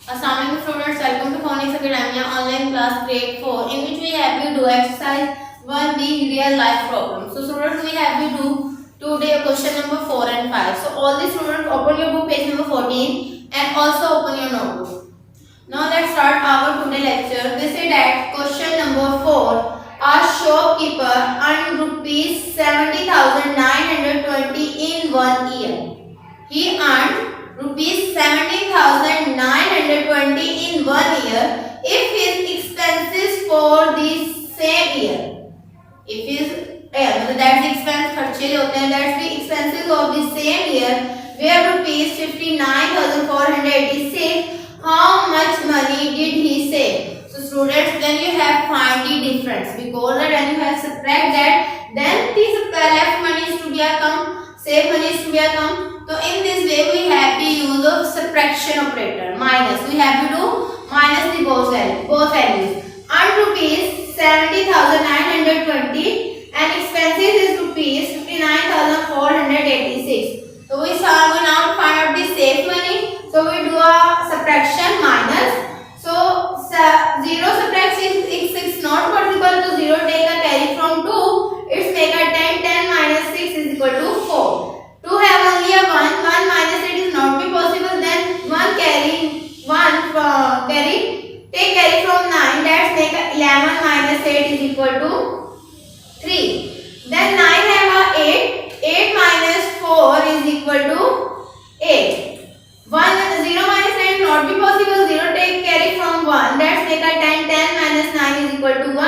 Assalamualaikum students, welcome to Phonics Academia online class grade 4 in which we have you do exercise 1B real life problem. So students, we have you do today question number 4 and 5. So all the students open your book page number 14 and also open your notebook. Now let's start our today lecture. They say that question number 4. A shopkeeper earned rupees 70,920 in 1 year. He earned rupees 70,920 in 1 year if his expenses for the same year. If his that's expense खर्चे जो होते हैं, that's the expenses of the same year were rupees 59,486. How much money did he save? So students, then you have find the difference, because when you have subtract that, then the left money is to be a come, save money is to be a come. So in this way we have the use of subtraction operator, minus. We have to do minus the both values. Earned rupees 70,920 and expenses is rupees 59,486. So we now find out the save money. So we do a subtraction minus. So 0 subtract 6 is not possible. So 0 take a carry from 2. It's make a 10. 10 minus 6 is equal to 4. To have only a 1 minus it is not be possible. Then take carry from 9. That's make a 11 minus 8 is equal to 3. Then 9 have a 8. 8 minus 4 is equal to 8. 0 minus 9 is not be possible. 0 take carry from 1. That's make a 10. 10 minus 9 is equal to 1.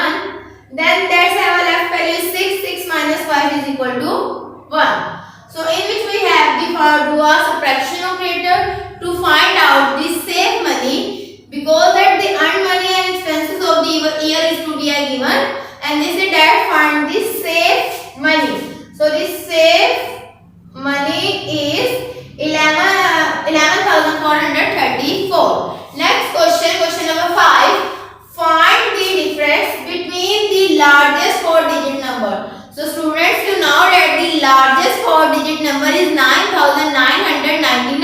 Then that's have a left value 6. 6 minus 5 is equal to 1. So in which we have the do a subtraction operator to find out the save money, because that the earned money and expenses of the year is to be a given, and they say that find the save money. So this save money is 11,434. Next question number 5. Find the difference between the largest 4-digit number. So students, you know that the largest 4-digit number is 9,999.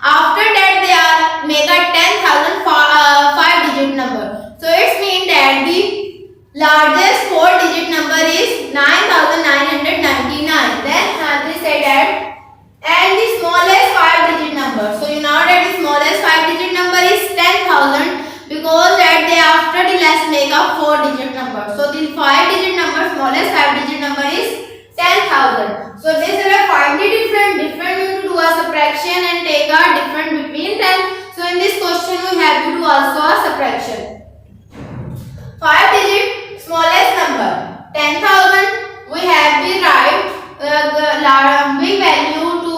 After that they are make a 10,000 5-digit number. So it means that the largest 4-digit number is 9,999. Then they say that, and the smallest 5-digit number. So you know that the smallest 5-digit number is 10,000, because that they after the less make a 4-digit number. So the 5-digit number, smallest 5-digit number is 10,000. So this is a find the different means to do a subtraction and take a difference between them. So in this question we have to do also a subtraction. 5-digit smallest number 10,000. We have the right big value to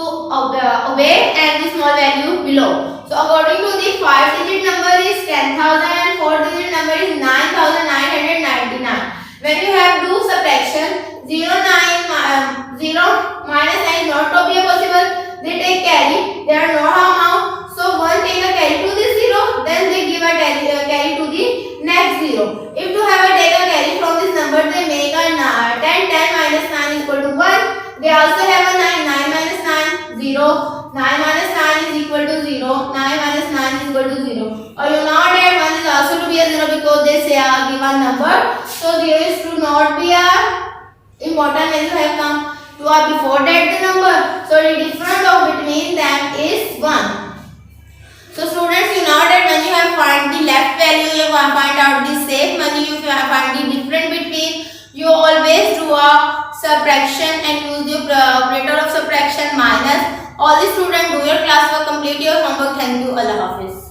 obey and the small value below. So according to the 5-digit number is 10,000 and 4-digit number is 9,999. When you have do subtraction, 0 minus 9 is not to be possible. They take carry. There are no amount. So 1 take a carry to this 0. Then they give a carry to the next 0. If to have a take a carry from this number, they make a 10. 10 minus 9 is equal to 1. They also have a 9. 9 minus 9, 0. 9 minus 9 is equal to 0. 9 minus 9 is equal to 0. Or you know that 1 is also to be a 0, because they say a given number. So 0 is to not be a important value have come to a before that the number. So the difference between them is 1. So students, you know that when you have find the left value, you have find out the save money, you have find the difference between, you always do a subtraction and use the operator of subtraction minus. All the students do your classwork, complete your homework. Thank you. Allah Hafiz.